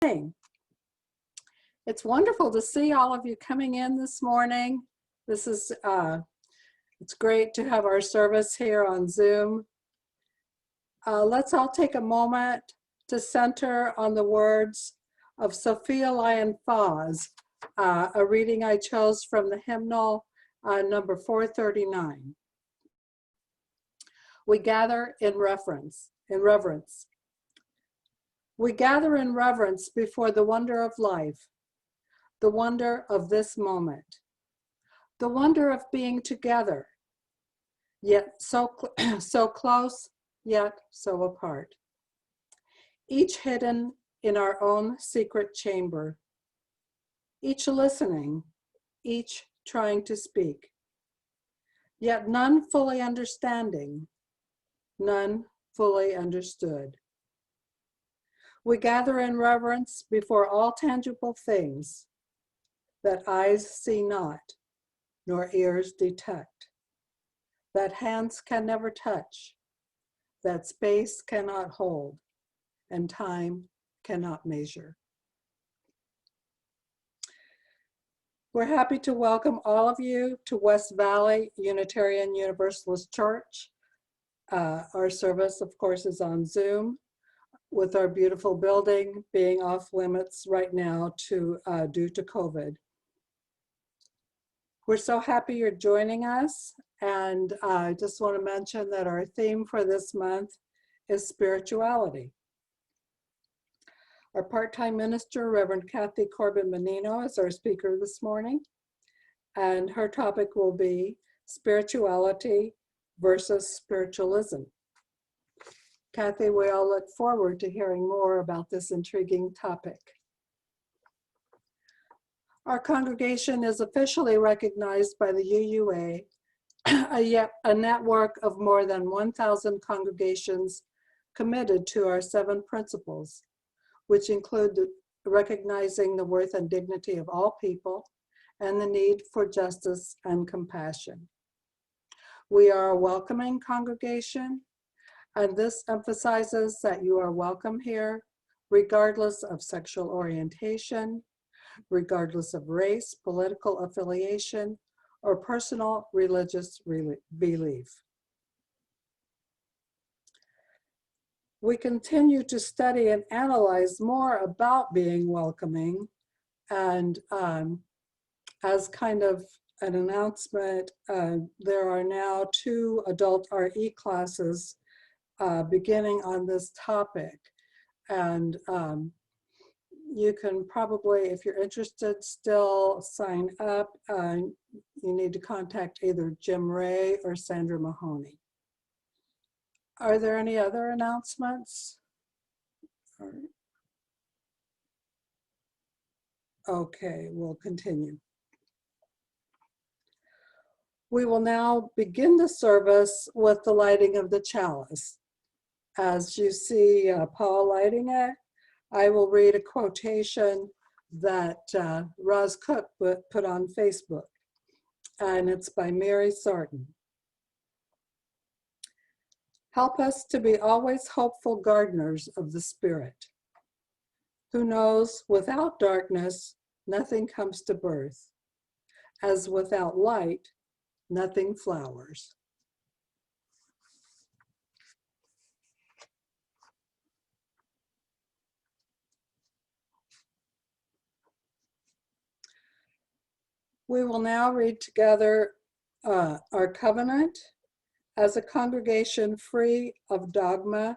It's wonderful to see all of you coming in this morning. This is, it's great to have our service here on Zoom. Let's all take a moment to center on the words of Sophia Lyon-Fahs, a reading I chose from the hymnal number 439. We gather in reverence. We gather in reverence before the wonder of life, the wonder of this moment, the wonder of being together, yet so close, yet so apart. Each hidden in our own secret chamber, each listening, each trying to speak, yet none fully understanding, none fully understood. We gather in reverence before all tangible things that eyes see not, nor ears detect, that hands can never touch, that space cannot hold, and time cannot measure. We're happy to welcome all of you to West Valley Unitarian Universalist Church. Our service, of course, is on Zoom, with our beautiful building being off limits right now due to COVID. We're so happy you're joining us, and I just want to mention that our theme for this month is spirituality. Our part-time minister, Reverend Cathy Corbin-Mannino, is our speaker this morning, and her topic will be spirituality versus spiritualism. Cathy, we all look forward to hearing more about this intriguing topic. Our congregation is officially recognized by the UUA, a network of more than 1,000 congregations committed to our 7 principles, which include recognizing the worth and dignity of all people and the need for justice and compassion. We are a welcoming congregation, and this emphasizes that you are welcome here, regardless of sexual orientation, regardless of race, political affiliation, or personal religious belief. We continue to study and analyze more about being welcoming, and as kind of an announcement, there are now 2 adult RE classes beginning on this topic, and you can probably, if you're interested, still sign up. You need to contact either Jim Ray or Sandra Mahoney. Are there any other announcements? Okay, we'll continue. We will now begin the service with the lighting of the chalice. As you see Paul lighting it, I will read a quotation that Roz Cook put on Facebook, and it's by Mary Sarton. Help us to be always hopeful gardeners of the Spirit. Who knows, without darkness, nothing comes to birth, as without light, nothing flowers. We will now read together our covenant. As a congregation free of dogma,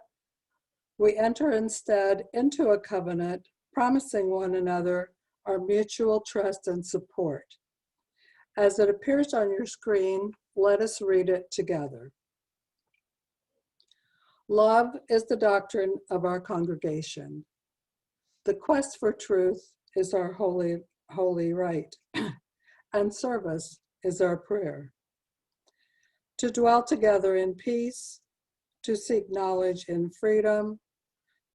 we enter instead into a covenant, promising one another our mutual trust and support. As it appears on your screen, let us read it together. Love is the doctrine of our congregation. The quest for truth is our holy right, and service is our prayer. To dwell together in peace, to seek knowledge in freedom,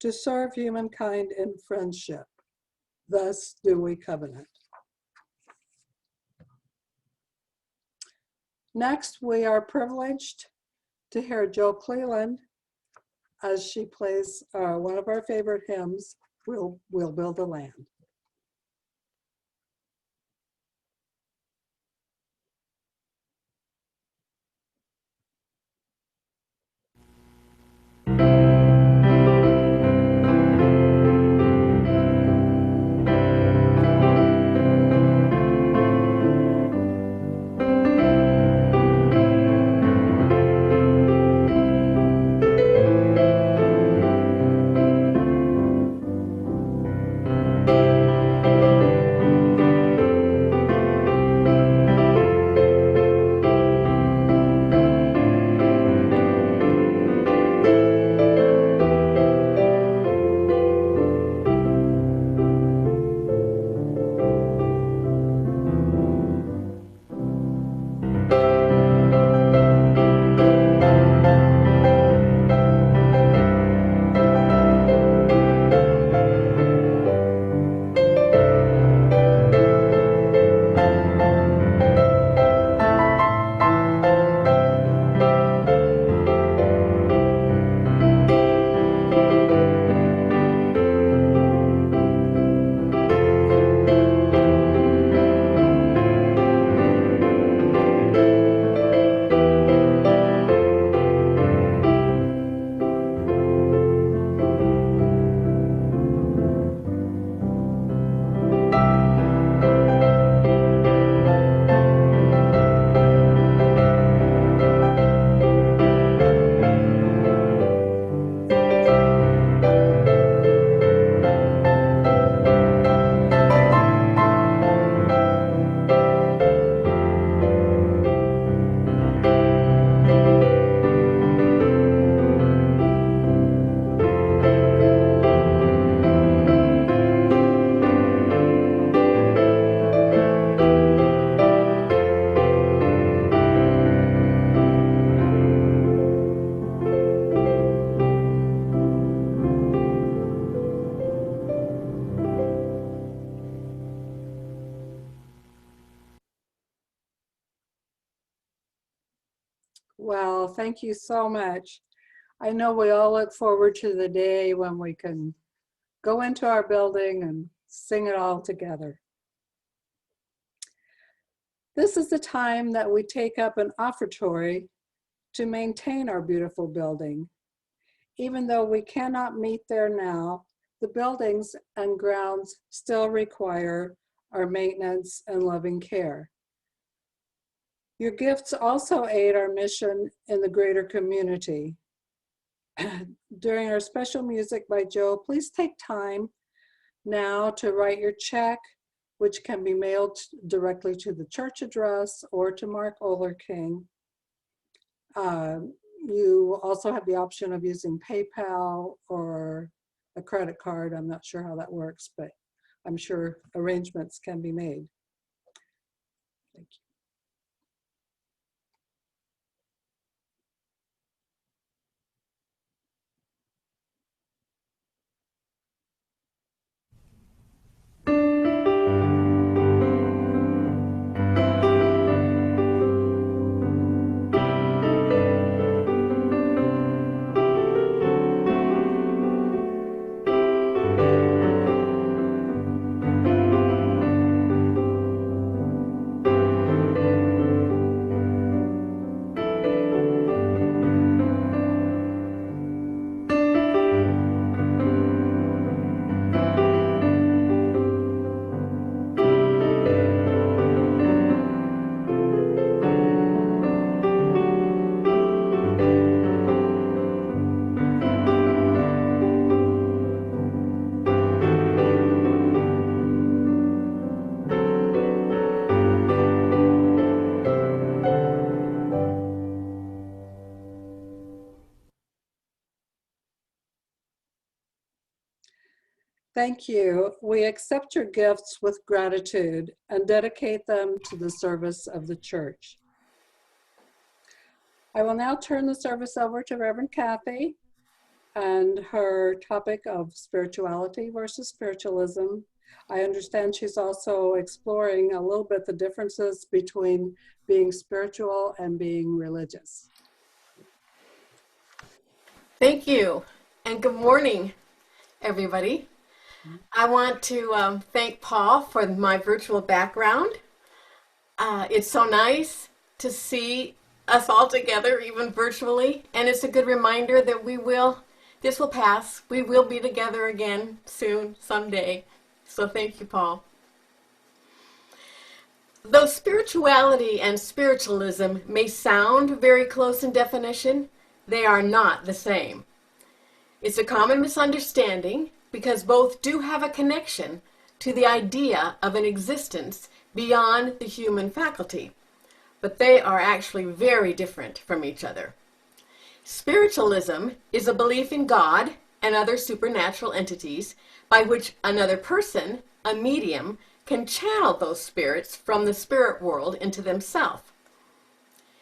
to serve humankind in friendship. Thus do we covenant. Next, we are privileged to hear Jo Cleland as she plays one of our favorite hymns, we'll build the land. Well, thank you so much. I know we all look forward to the day when we can go into our building and sing it all together. This is the time that we take up an offertory to maintain our beautiful building. Even though we cannot meet there now, the buildings and grounds still require our maintenance and loving care. Your gifts also aid our mission in the greater community. During our special music by Joe, please take time now to write your check, which can be mailed directly to the church address or to Mark Oler King. You also have the option of using PayPal or a credit card. I'm not sure how that works, but I'm sure arrangements can be made. Thank you. Thank you. We accept your gifts with gratitude and dedicate them to the service of the church. I will now turn the service over to Reverend Cathy and her topic of spirituality versus spiritualism. I understand she's also exploring a little bit the differences between being spiritual and being religious. Thank you, and good morning, everybody. I want to thank Paul for my virtual background. It's so nice to see us all together, even virtually, and it's a good reminder that this will pass. We will be together again soon, someday. So thank you, Paul. Though spirituality and spiritualism may sound very close in definition, they are not the same. It's a common misunderstanding because both do have a connection to the idea of an existence beyond the human faculty, but they are actually very different from each other. Spiritualism is a belief in God and other supernatural entities by which another person, a medium, can channel those spirits from the spirit world into themselves.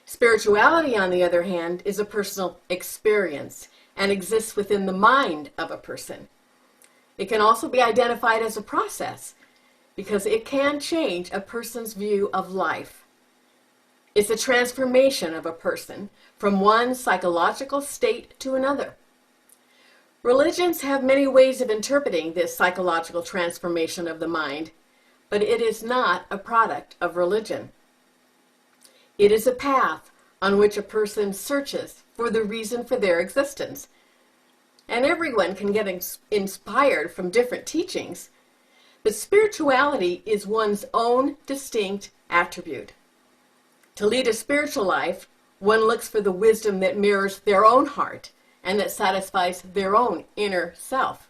Spirituality, on the other hand, is a personal experience and exists within the mind of a person. It can also be identified as a process because it can change a person's view of life. It's a transformation of a person from one psychological state to another. Religions have many ways of interpreting this psychological transformation of the mind, but it is not a product of religion. It is a path on which a person searches for the reason for their existence. And everyone can get inspired from different teachings, but spirituality is one's own distinct attribute. To lead a spiritual life, one looks for the wisdom that mirrors their own heart and that satisfies their own inner self.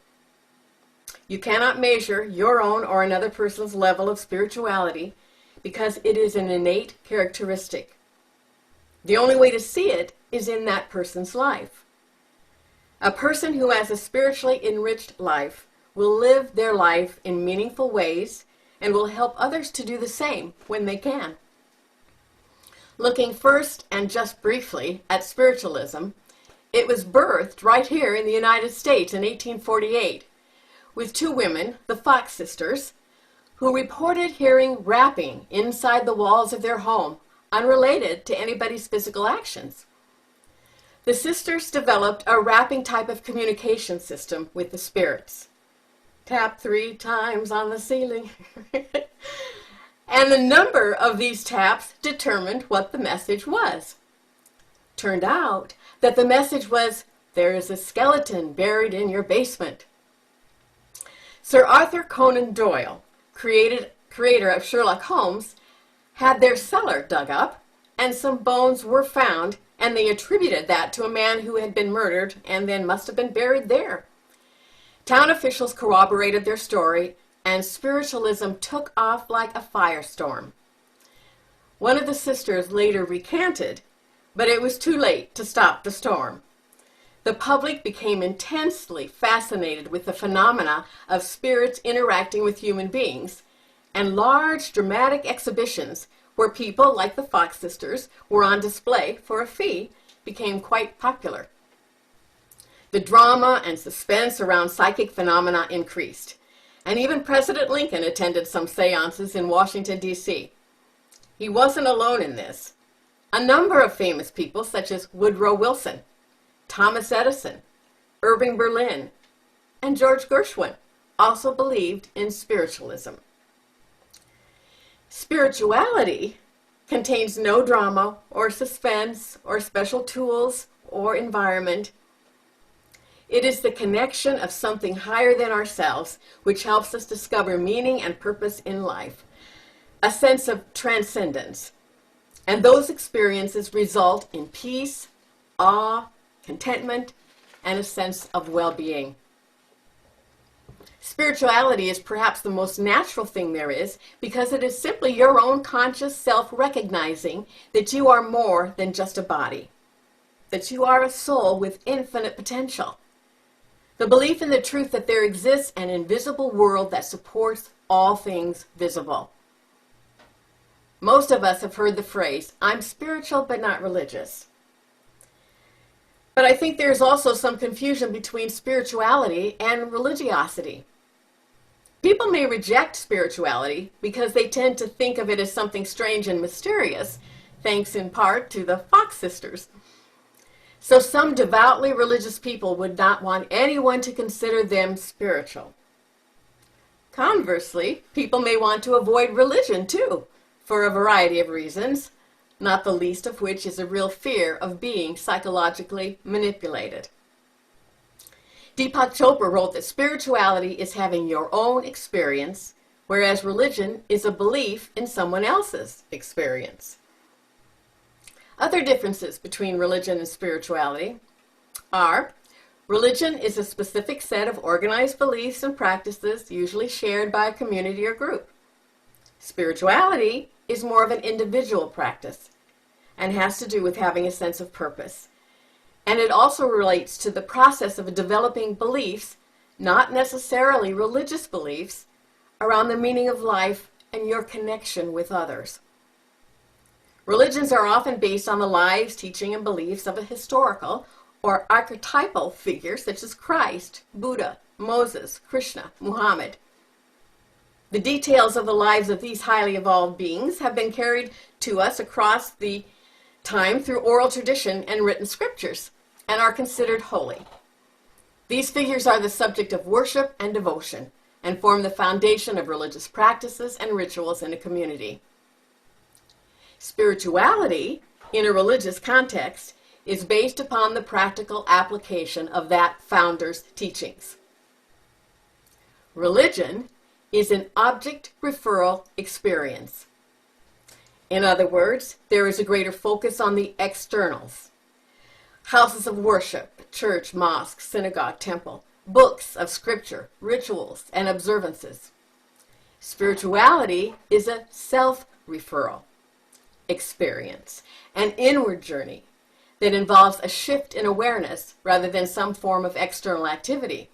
You cannot measure your own or another person's level of spirituality because it is an innate characteristic. The only way to see it is in that person's life. A person who has a spiritually enriched life will live their life in meaningful ways and will help others to do the same when they can. Looking first and just briefly at spiritualism, it was birthed right here in the United States in 1848 with two women, the Fox sisters, who reported hearing rapping inside the walls of their home, unrelated to anybody's physical actions. The sisters developed a rapping type of communication system with the spirits. Tap 3 times on the ceiling. And the number of these taps determined what the message was. Turned out that the message was, "There is a skeleton buried in your basement." Sir Arthur Conan Doyle, creator of Sherlock Holmes, had their cellar dug up, and some bones were found, and they attributed that to a man who had been murdered and then must have been buried there. Town officials corroborated their story, and spiritualism took off like a firestorm. One of the sisters later recanted, but it was too late to stop the storm. The public became intensely fascinated with the phenomena of spirits interacting with human beings, and large dramatic exhibitions where people like the Fox sisters were on display for a fee became quite popular. The drama and suspense around psychic phenomena increased, and even President Lincoln attended some seances in Washington, D.C. He wasn't alone in this. A number of famous people, such as Woodrow Wilson, Thomas Edison, Irving Berlin, and George Gershwin, also believed in spiritualism. Spirituality contains no drama or suspense or special tools or environment. It is the connection of something higher than ourselves which helps us discover meaning and purpose in life, a sense of transcendence. And those experiences result in peace, awe, contentment, and a sense of well-being. Spirituality is perhaps the most natural thing there is because it is simply your own conscious self recognizing that you are more than just a body, that you are a soul with infinite potential. The belief in the truth that there exists an invisible world that supports all things visible. Most of us have heard the phrase, "I'm spiritual but not religious." But I think there's also some confusion between spirituality and religiosity. People may reject spirituality because they tend to think of it as something strange and mysterious, thanks in part to the Fox sisters. So some devoutly religious people would not want anyone to consider them spiritual. Conversely, people may want to avoid religion too, for a variety of reasons, not the least of which is a real fear of being psychologically manipulated. Deepak Chopra wrote that spirituality is having your own experience, whereas religion is a belief in someone else's experience. Other differences between religion and spirituality are: religion is a specific set of organized beliefs and practices usually shared by a community or group. Spirituality is more of an individual practice and has to do with having a sense of purpose. And it also relates to the process of developing beliefs, not necessarily religious beliefs, around the meaning of life and your connection with others. Religions are often based on the lives, teaching, and beliefs of a historical or archetypal figure such as Christ, Buddha, Moses, Krishna, Muhammad. The details of the lives of these highly evolved beings have been carried to us across the time through oral tradition and written scriptures, and are considered holy. These figures are the subject of worship and devotion, and form the foundation of religious practices and rituals in a community. Spirituality, in a religious context, is based upon the practical application of that founder's teachings. Religion is an object referral experience. In other words, there is a greater focus on the externals. Houses of worship, church, mosque, synagogue, temple, books of scripture, rituals, and observances. Spirituality is a self-referral experience, an inward journey that involves a shift in awareness rather than some form of external activity.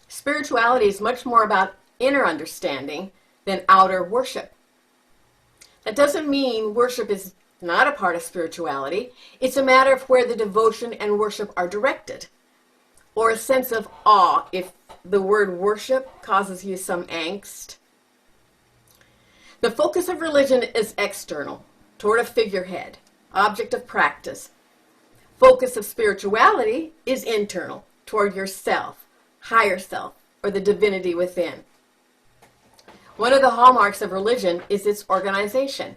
Spirituality is much more about inner understanding than outer worship. That doesn't mean worship is not a part of spirituality. It's a matter of where the devotion and worship are directed, or a sense of awe if the word worship causes you some angst. The focus of religion is external, toward a figurehead, object of practice. Focus of spirituality is internal, toward yourself, higher self, or the divinity within. One of the hallmarks of religion is its organization.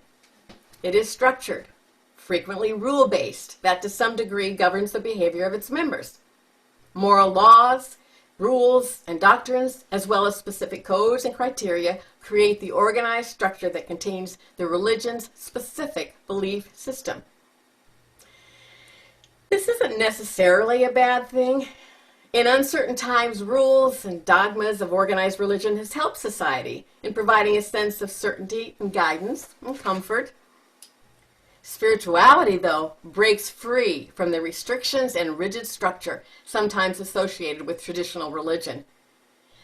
It is structured, frequently rule-based, that to some degree governs the behavior of its members. Moral laws, rules, and doctrines, as well as specific codes and criteria, create the organized structure that contains the religion's specific belief system. This isn't necessarily a bad thing. In uncertain times, rules and dogmas of organized religion has helped society in providing a sense of certainty and guidance and comfort. Spirituality, though, breaks free from the restrictions and rigid structure sometimes associated with traditional religion.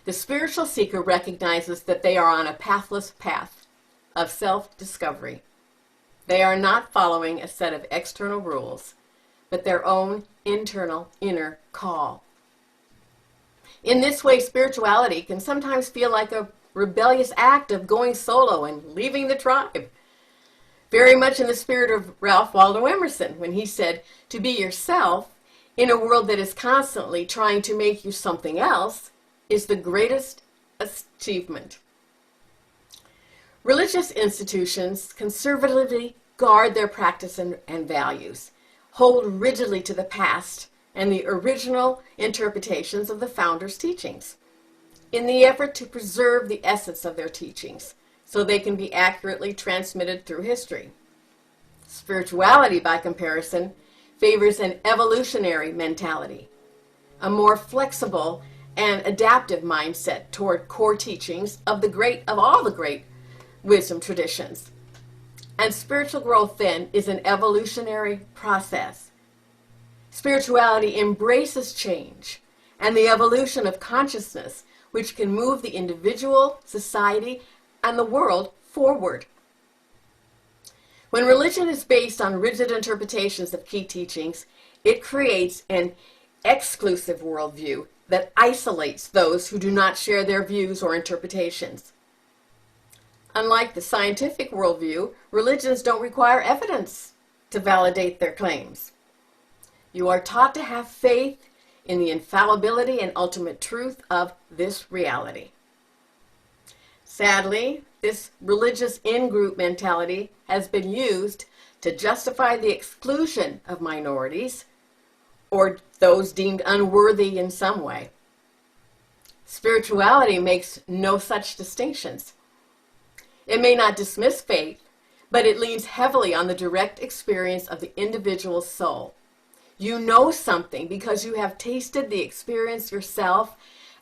The spiritual seeker recognizes that they are on a pathless path of self-discovery. They are not following a set of external rules, but their own internal inner call. In this way, spirituality can sometimes feel like a rebellious act of going solo and leaving the tribe. Very much in the spirit of Ralph Waldo Emerson when he said, "To be yourself in a world that is constantly trying to make you something else is the greatest achievement." Religious institutions conservatively guard their practice and values, hold rigidly to the past and the original interpretations of the founders' teachings, in the effort to preserve the essence of their teachings, so they can be accurately transmitted through history. Spirituality, by comparison, favors an evolutionary mentality, a more flexible and adaptive mindset toward core teachings of all the great wisdom traditions. And spiritual growth, then, is an evolutionary process. Spirituality embraces change and the evolution of consciousness, which can move the individual, society, and the world forward. When religion is based on rigid interpretations of key teachings, it creates an exclusive worldview that isolates those who do not share their views or interpretations. Unlike the scientific worldview, religions don't require evidence to validate their claims. You are taught to have faith in the infallibility and ultimate truth of this reality. Sadly, this religious in-group mentality has been used to justify the exclusion of minorities or those deemed unworthy in some way. Spirituality makes no such distinctions. It may not dismiss faith, but it leans heavily on the direct experience of the individual soul. You know something because you have tasted the experience yourself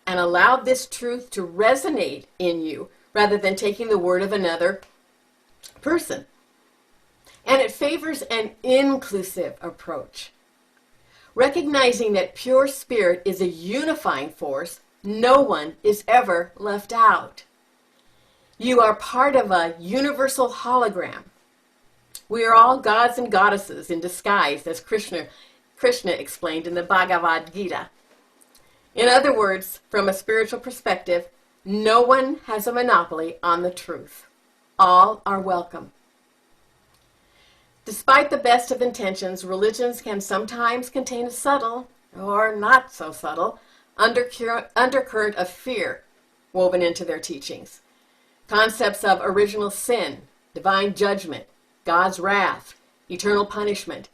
and allowed this truth to resonate in you rather than taking the word of another person. And it favors an inclusive approach. Recognizing that pure spirit is a unifying force, no one is ever left out. You are part of a universal hologram. We are all gods and goddesses in disguise, as Krishna explained in the Bhagavad Gita. In other words, from a spiritual perspective, no one has a monopoly on the truth. All are welcome. Despite the best of intentions, religions can sometimes contain a subtle, or not so subtle, undercurrent of fear woven into their teachings. Concepts of original sin, divine judgment, God's wrath, eternal punishment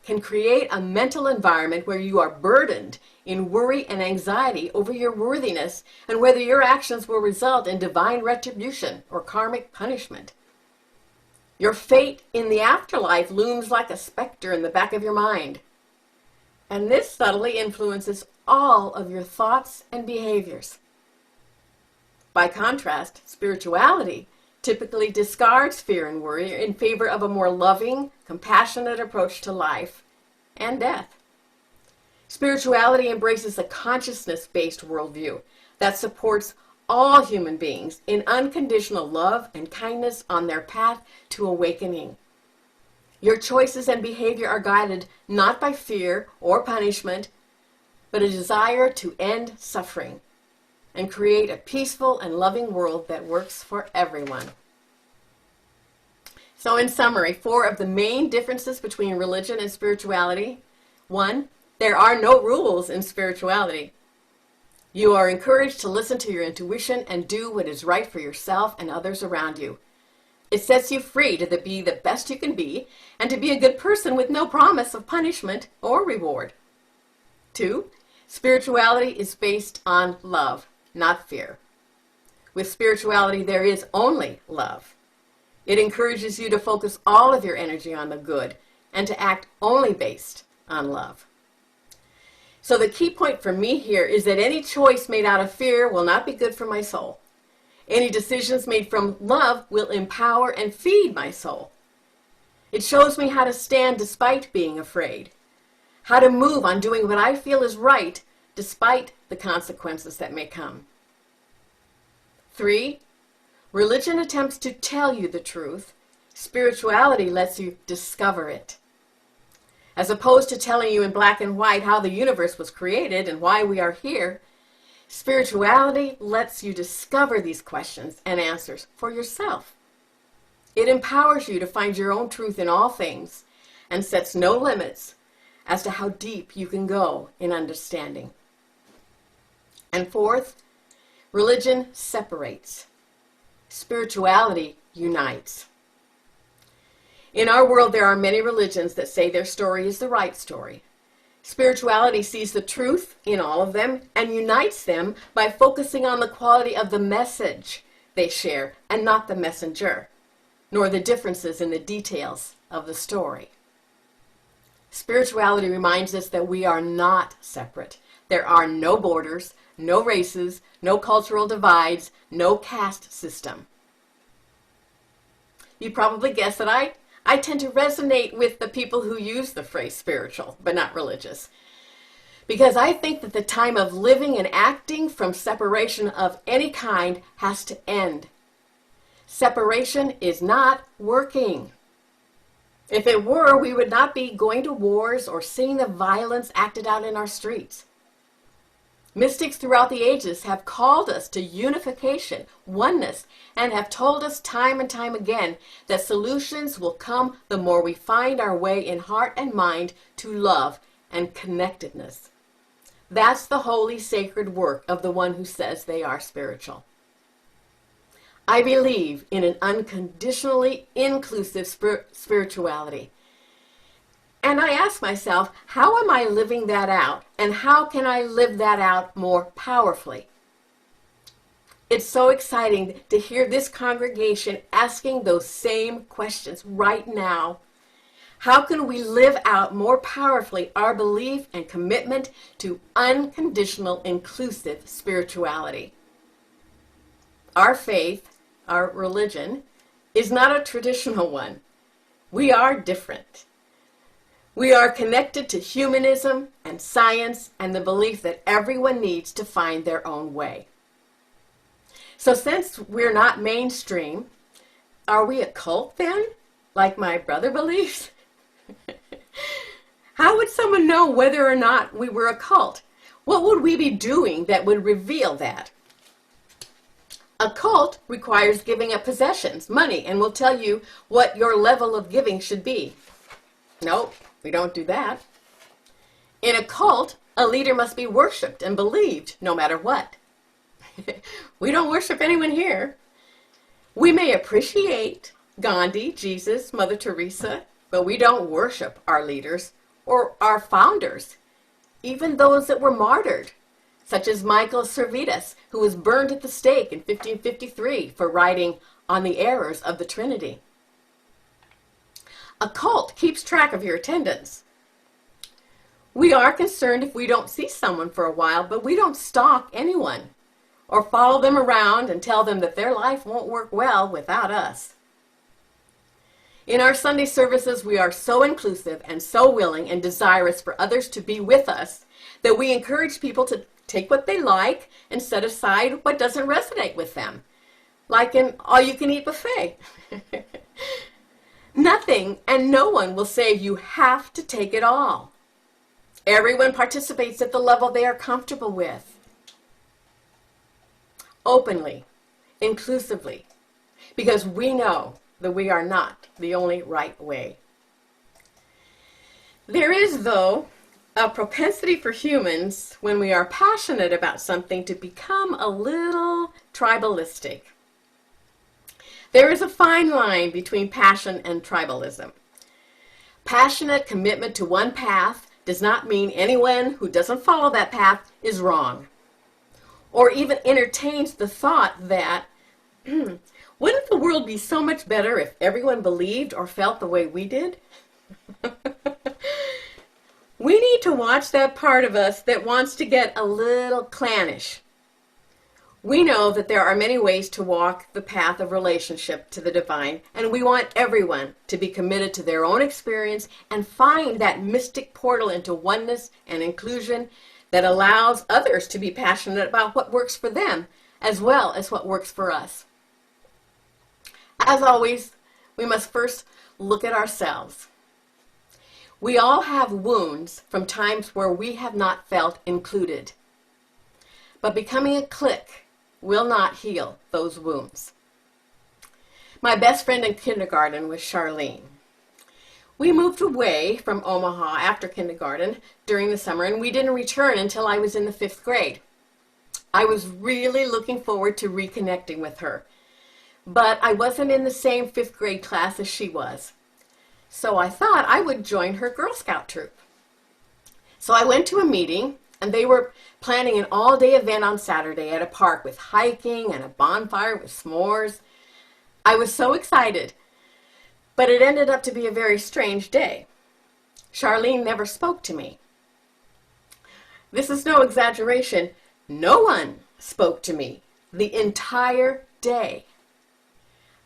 can create a mental environment where you are burdened in worry and anxiety over your worthiness and whether your actions will result in divine retribution or karmic punishment. Your fate in the afterlife looms like a specter in the back of your mind. And this subtly influences all of your thoughts and behaviors. By contrast, spirituality typically discards fear and worry in favor of a more loving, compassionate approach to life and death. Spirituality embraces a consciousness-based worldview that supports all human beings in unconditional love and kindness on their path to awakening. Your choices and behavior are guided not by fear or punishment, but a desire to end suffering and create a peaceful and loving world that works for everyone. So in summary, 4 of the main differences between religion and spirituality. 1, there are no rules in spirituality. You are encouraged to listen to your intuition and do what is right for yourself and others around you. It sets you free to be the best you can be and to be a good person with no promise of punishment or reward. 2, spirituality is based on love, not fear. With spirituality, there is only love. It encourages you to focus all of your energy on the good and to act only based on love. So the key point for me here is that any choice made out of fear will not be good for my soul. Any decisions made from love will empower and feed my soul. It shows me how to stand despite being afraid, how to move on doing what I feel is right despite the consequences that may come. 3, religion attempts to tell you the truth. Spirituality lets you discover it. As opposed to telling you in black and white how the universe was created and why we are here, spirituality lets you discover these questions and answers for yourself. It empowers you to find your own truth in all things and sets no limits as to how deep you can go in understanding. And 4th, religion separates. Spirituality unites. In our world, there are many religions that say their story is the right story. Spirituality sees the truth in all of them and unites them by focusing on the quality of the message they share and not the messenger, nor the differences in the details of the story. Spirituality reminds us that we are not separate. There are no borders, no races, no cultural divides, no caste system. You probably guessed that I tend to resonate with the people who use the phrase spiritual, but not religious. Because I think that the time of living and acting from separation of any kind has to end. Separation is not working. If it were, we would not be going to wars or seeing the violence acted out in our streets. Mystics throughout the ages have called us to unification, oneness, and have told us time and time again that solutions will come the more we find our way in heart and mind to love and connectedness. That's the holy, sacred work of the one who says they are spiritual. I believe in an unconditionally inclusive spirituality. And I ask myself, how am I living that out? And how can I live that out more powerfully? It's so exciting to hear this congregation asking those same questions right now. How can we live out more powerfully our belief and commitment to unconditional inclusive spirituality? Our faith, our religion, is not a traditional one. We are different. We are connected to humanism and science and the belief that everyone needs to find their own way. So since we're not mainstream, are we a cult then, like my brother believes? How would someone know whether or not we were a cult? What would we be doing that would reveal that? A cult requires giving up possessions, money, and will tell you what your level of giving should be. Nope, we don't do that. In a cult, a leader must be worshipped and believed no matter what. We don't worship anyone here. We may appreciate Gandhi, Jesus, Mother Teresa, but we don't worship our leaders or our founders, even those that were martyred, such as Michael Servetus, who was burned at the stake in 1553 for writing on the errors of the Trinity. A cult keeps track of your attendance. We are concerned if we don't see someone for a while, but we don't stalk anyone or follow them around and tell them that their life won't work well without us. In our Sunday services, we are so inclusive and so willing and desirous for others to be with us that we encourage people to take what they like and set aside what doesn't resonate with them, like an all-you-can-eat buffet. Nothing and no one will say you have to take it all. Everyone participates at the level they are comfortable with. Openly, inclusively, because we know that we are not the only right way. There is, though, a propensity for humans, when we are passionate about something, to become a little tribalistic. There is a fine line between passion and tribalism. Passionate commitment to one path does not mean anyone who doesn't follow that path is wrong, or even entertains the thought that, wouldn't the world be so much better if everyone believed or felt the way we did? We need to watch that part of us that wants to get a little clannish. We know that there are many ways to walk the path of relationship to the divine, and we want everyone to be committed to their own experience and find that mystic portal into oneness and inclusion that allows others to be passionate about what works for them as well as what works for us. As always, we must first look at ourselves. We all have wounds from times where we have not felt included. But becoming a clique will not heal those wounds. My best friend in kindergarten was Charlene. We moved away from Omaha after kindergarten during the summer, and we didn't return until I was in the 5th grade. I was really looking forward to reconnecting with her, but I wasn't in the same 5th grade class as she was. So I thought I would join her Girl Scout troop. So I went to a meeting, and they were planning an all-day event on Saturday at a park with hiking and a bonfire with s'mores. I was so excited, but it ended up to be a very strange day. Charlene never spoke to me. This is no exaggeration. No one spoke to me the entire day.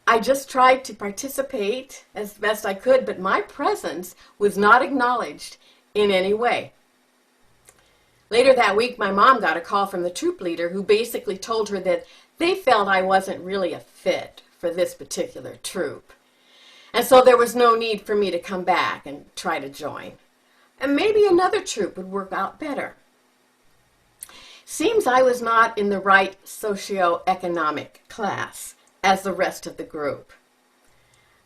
I just tried to participate as best I could, but my presence was not acknowledged in any way. Later that week, my mom got a call from the troop leader who basically told her that they felt I wasn't really a fit for this particular troop. And so there was no need for me to come back and try to join. And maybe another troop would work out better. Seems I was not in the right socioeconomic class as the rest of the group.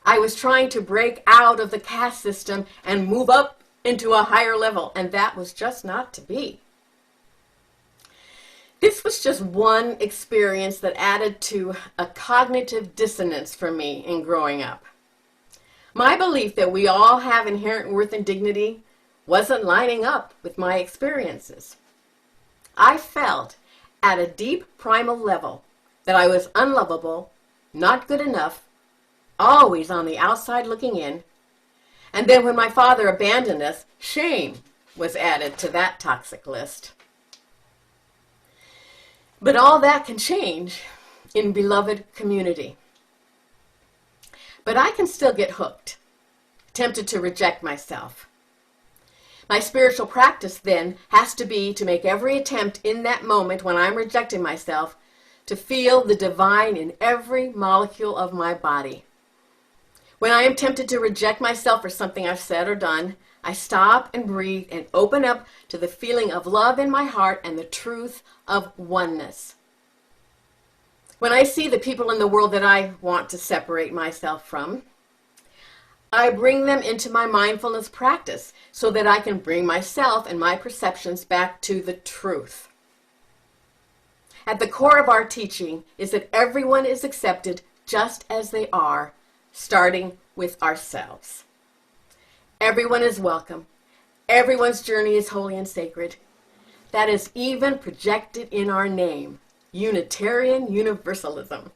I was trying to break out of the caste system and move up into a higher level, and that was just not to be. This was just one experience that added to a cognitive dissonance for me in growing up. My belief that we all have inherent worth and dignity wasn't lining up with my experiences. I felt at a deep primal level that I was unlovable, not good enough, always on the outside looking in. And then when my father abandoned us, shame was added to that toxic list. But all that can change in beloved community. But I can still get hooked, tempted to reject myself. My spiritual practice then has to be to make every attempt in that moment when I'm rejecting myself to feel the divine in every molecule of my body. When I am tempted to reject myself for something I've said or done, I stop and breathe and open up to the feeling of love in my heart and the truth of oneness. When I see the people in the world that I want to separate myself from, I bring them into my mindfulness practice so that I can bring myself and my perceptions back to the truth. At the core of our teaching is that everyone is accepted just as they are, starting with ourselves. Everyone is welcome. Everyone's journey is holy and sacred. That is even projected in our name, Unitarian Universalism.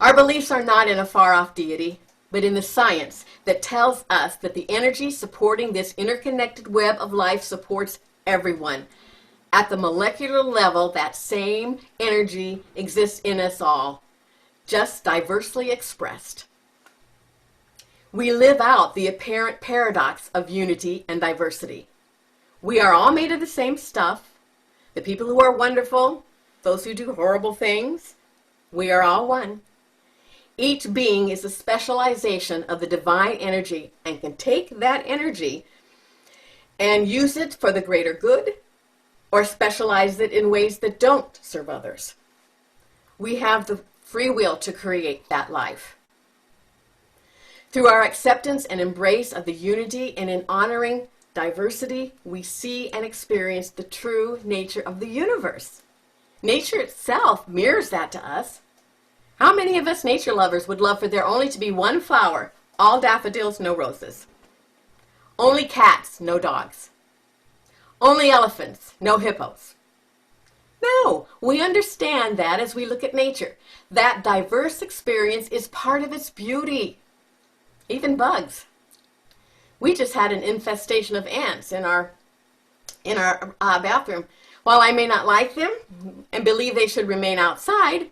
Our beliefs are not in a far-off deity, but in the science that tells us that the energy supporting this interconnected web of life supports everyone. At the molecular level, that same energy exists in us all, just diversely expressed. We live out the apparent paradox of unity and diversity. We are all made of the same stuff. The people who are wonderful, those who do horrible things, we are all one. Each being is a specialization of the divine energy and can take that energy and use it for the greater good or specialize it in ways that don't serve others. We have the free will to create that life. Through our acceptance and embrace of the unity and in honoring diversity, we see and experience the true nature of the universe. Nature itself mirrors that to us. How many of us nature lovers would love for there only to be one flower, all daffodils, no roses? Only cats, no dogs. Only elephants, no hippos. No, we understand that as we look at nature. That diverse experience is part of its beauty. Even bugs. We just had an infestation of ants in our bathroom. While I may not like them and believe they should remain outside,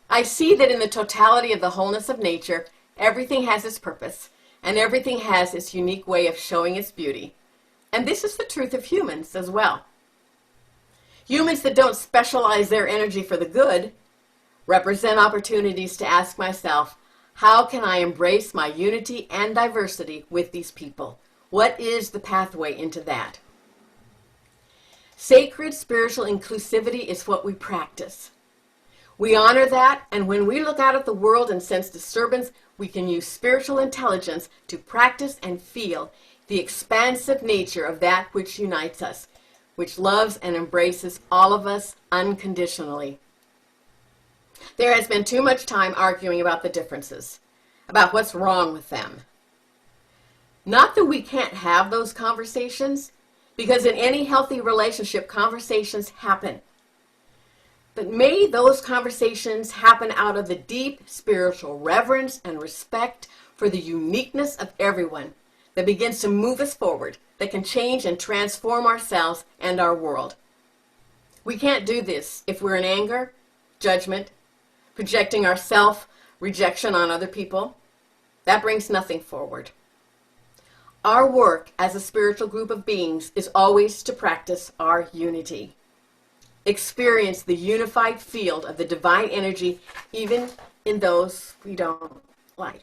I see that in the totality of the wholeness of nature, everything has its purpose, and everything has its unique way of showing its beauty. And this is the truth of humans as well. Humans that don't specialize their energy for the good represent opportunities to ask myself, how can I embrace my unity and diversity with these people? What is the pathway into that? Sacred spiritual inclusivity is what we practice. We honor that, and when we look out at the world and sense disturbance, we can use spiritual intelligence to practice and feel the expansive nature of that which unites us, which loves and embraces all of us unconditionally. There has been too much time arguing about the differences, about what's wrong with them. Not that we can't have those conversations, because in any healthy relationship, conversations happen. But may those conversations happen out of the deep spiritual reverence and respect for the uniqueness of everyone that begins to move us forward, that can change and transform ourselves and our world. We can't do this if we're in anger, judgment, projecting our self-rejection on other people. That brings nothing forward. Our work as a spiritual group of beings is always to practice our unity. Experience the unified field of the divine energy even in those we don't like.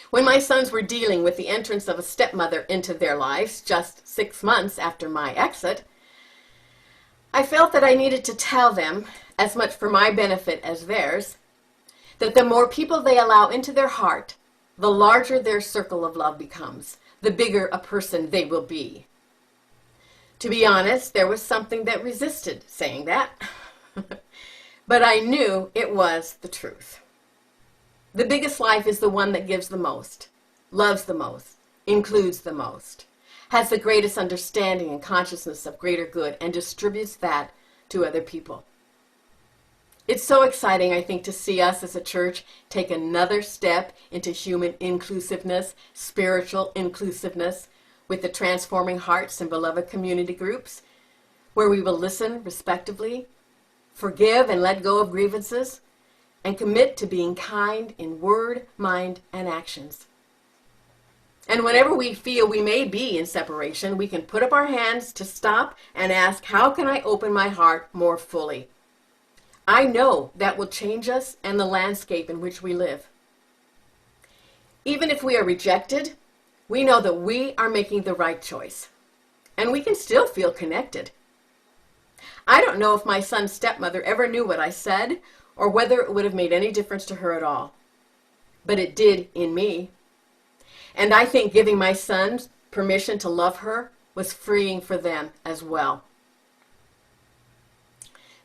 When my sons were dealing with the entrance of a stepmother into their lives just 6 months after my exit, I felt that I needed to tell them, as much for my benefit as theirs, that the more people they allow into their heart, the larger their circle of love becomes, the bigger a person they will be. To be honest, there was something that resisted saying that, but I knew it was the truth. The biggest life is the one that gives the most, loves the most, includes the most, has the greatest understanding and consciousness of greater good, and distributes that to other people. It's so exciting, I think, to see us as a church take another step into human inclusiveness, spiritual inclusiveness, with the Transforming Hearts and Beloved community groups, where we will listen respectively, forgive and let go of grievances, and commit to being kind in word, mind, and actions. And whenever we feel we may be in separation, we can put up our hands to stop and ask, how can I open my heart more fully? I know that will change us and the landscape in which we live. Even if we are rejected, we know that we are making the right choice, and we can still feel connected. I don't know if my son's stepmother ever knew what I said or whether it would have made any difference to her at all, but it did in me. And I think giving my sons permission to love her was freeing for them as well.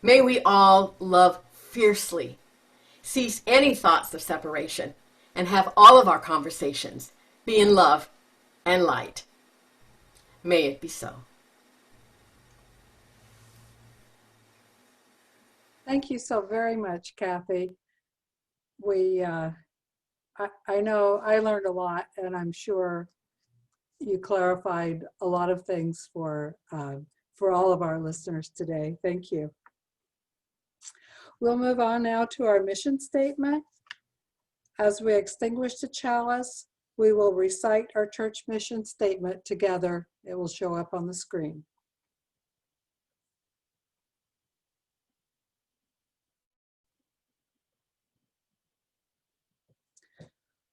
May we all love fiercely, cease any thoughts of separation, and have all of our conversations be in love and light. May it be so. Thank you so very much, Cathy. I know I learned a lot, and I'm sure you clarified a lot of things for all of our listeners today. Thank you. We'll move on now to our mission statement. As we extinguish the chalice, we will recite our church mission statement together. It will show up on the screen.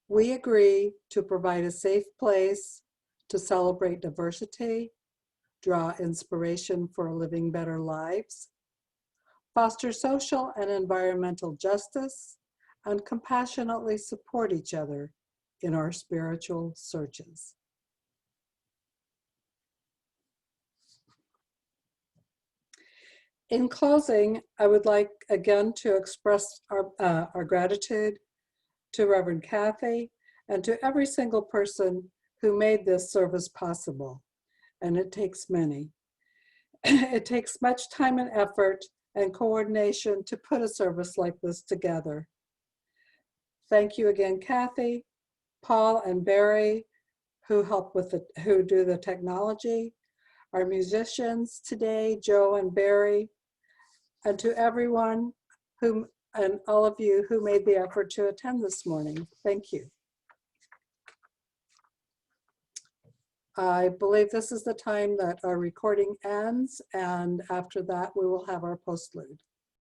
We agree to provide a safe place to celebrate diversity, draw inspiration for living better lives, foster social and environmental justice, and compassionately support each other in our spiritual searches. In closing, I would like again to express our gratitude to Reverend Cathy and to every single person who made this service possible, and it takes many. It takes much time and effort and coordination to put a service like this together. Thank you again, Cathy, Paul, and Barry, who do the technology, our musicians today, Joe and Barry, and to everyone and all of you who made the effort to attend this morning. Thank you. I believe this is the time that our recording ends, and after that we will have our postlude.